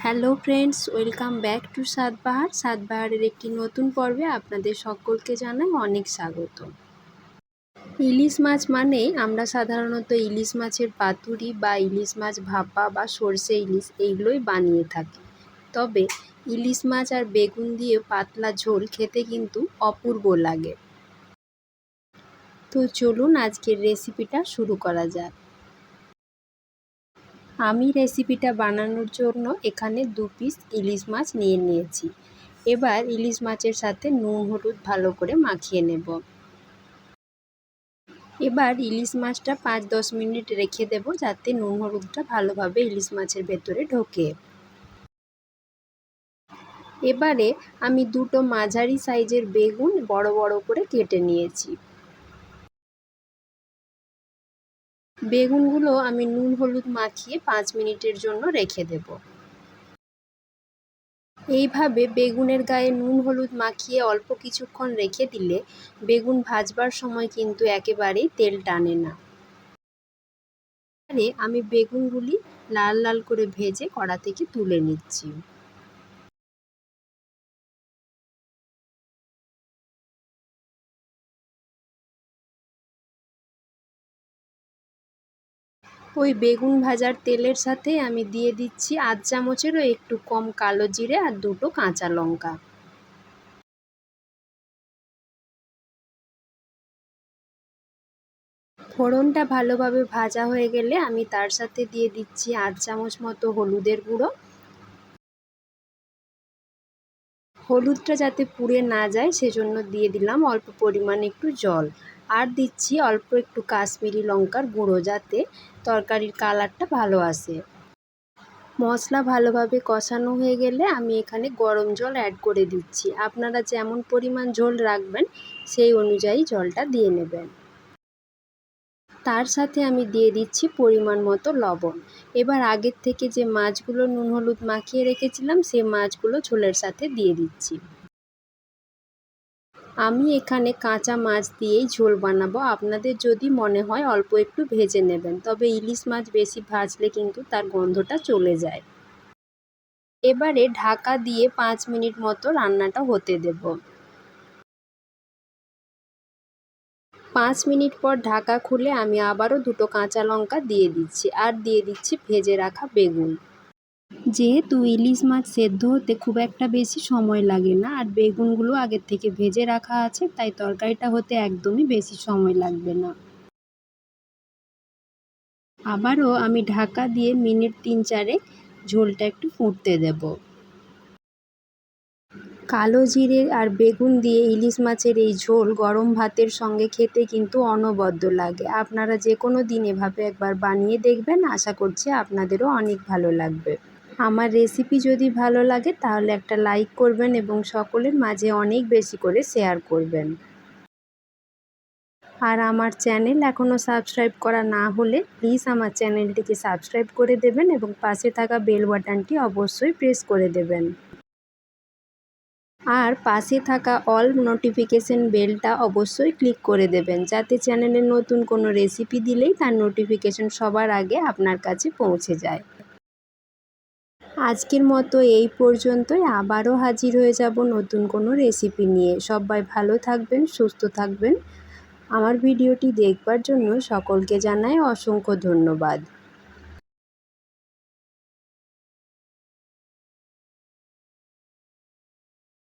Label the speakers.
Speaker 1: Hello friends, welcome back to সাতবাহারের একটি নতুন পর্বে আপনাদের সকলকে জানাই অনেক স্বাগত। ইলিশ মাছ মানেই আমরা সাধারণত ইলিশ মাছের পাতুরি বা ইলিশ মাছ ভাপা বা সরষে ইলিশ এইগুলোই বানিয়ে থাকি। তবে ইলিশ মাছ আর বেগুন দিয়ে পাতলা ঝোল খেতে কিন্তু অপূর্ব লাগে। তো চলুন আজকের রেসিপিটা শুরু করা যাক। আমি রেসিপিটা বানানোর জন্য এখানে 2 পিস ইলিশ মাছ নিয়ে নিয়েছি। এবার ইলিশ মাছের সাথে নুন হলুদ ভালো করে মাখিয়ে নেব। এবার ইলিশ মাছটা 5-10 মিনিট রেখে দেব, যাতে নুন হলুদটা ভালোভাবে ইলিশ মাছের ভেতরে ঢোকে। এবারে আমি 2টো মাঝারি সাইজের বেগুন বড় বড় করে কেটে নিয়েছি। বেগুনগুলো আমি নুন হলুদ মাখিয়ে 5 মিনিটের জন্য রেখে দেব। এইভাবে বেগুনের গায়ে নুন হলুদ মাখিয়ে অল্প কিছুক্ষণ রেখে দিলে বেগুন ভাজবার সময় কিন্তু একেবারেই তেল টানে না। আমি বেগুনগুলি লাল লাল করে ভেজে কড়া থেকে তুলে নিচ্ছি। ওই বেগুন ভাজার তেলের সাথে আমি দিয়ে দিচ্ছি আধ চামচেরও একটু কম কালো জিরে আর 2টো কাঁচা লঙ্কা। ফোড়নটা ভালোভাবে ভাজা হয়ে গেলে আমি তার সাথে দিয়ে দিচ্ছি আধ চামচ মতো হলুদের গুঁড়ো। হলুদটা যাতে পুড়ে না যায় সেজন্য দিয়ে দিলাম অল্প পরিমাণে একটু জল, আর দিচ্ছি অল্প একটু কাশ্মীরি লঙ্কার গুঁড়ো, যাতে তরকারির কালারটা ভালো আসে। মশলা ভালোভাবে কষানো হয়ে গেলে আমি এখানে গরম জল অ্যাড করে দিচ্ছি। আপনারা যেমন পরিমাণ ঝোল রাখবেন সেই অনুযায়ী জলটা দিয়ে নেবেন। তার সাথে আমি দিয়ে দিচ্ছি পরিমাণ মতো লবণ। এবার আগের থেকে যে মাছগুলো নুন হলুদ মাখিয়ে রেখেছিলাম সেই মাছগুলো ঝোলের সাথে দিয়ে দিচ্ছি। আমি এখানে কাঁচা মাছ দিয়েই ঝোল বানাবো। আপনাদের যদি মনে হয় অল্প একটু ভেজে নেবেন, তবে ইলিশ মাছ বেশি ভাজলে কিন্তু তার গন্ধটা চলে যায়। এবারে ঢাকা দিয়ে 5 মিনিট মতো রান্নাটা হতে দেব। 5 মিনিট পর ঢাকা খুলে আমি আবারও 2টো কাঁচা লঙ্কা দিয়ে দিচ্ছি, আর দিয়ে দিচ্ছি ভেজে রাখা বেগুন। যেহেতু ইলিশ মাছ সেদ্ধ হতে খুব একটা বেশি সময় লাগে না, আর বেগুনগুলো আগের থেকে ভেজে রাখা আছে, তাই তরকারিটা হতে একদমই বেশি সময় লাগবে না। আবারও আমি ঢাকা দিয়ে মিনিট 3-4 ঝোলটা একটু ফুটতে দেব। কালো জিরে আর বেগুন দিয়ে ইলিশ মাছের এই ঝোল গরম ভাতের সঙ্গে খেতে কিন্তু অনবদ্য লাগে। আপনারা যে কোনো দিন এভাবে একবার বানিয়ে দেখবেন, আশা করছি আপনাদেরও অনেক ভালো লাগবে। আমার রেসিপি যদি ভালো লাগে তাহলে একটা লাইক করবেন এবং সকলের মাঝে অনেক বেশি করে শেয়ার করবেন। আর আমার চ্যানেল এখনও সাবস্ক্রাইব করা না হলে প্লিজ আমার চ্যানেলটিকে সাবস্ক্রাইব করে দেবেন এবং পাশে থাকা বেল বাটনটি অবশ্যই প্রেস করে দেবেন। আর পাশে থাকা অল নোটিফিকেশন বেলটা অবশ্যই ক্লিক করে দেবেন, যাতে চ্যানেলের নতুন কোনো রেসিপি দিলেই তার নোটিফিকেশন সবার আগে আপনার কাছে পৌঁছে যায়। আজকের মতো এই পর্যন্তই। আবারও হাজির হয়ে যাব নতুন কোনো রেসিপি নিয়ে। সবাই ভালো থাকবেন, সুস্থ থাকবেন। আমার ভিডিওটি দেখবার জন্য সকলকে জানাই অসংখ্য ধন্যবাদ।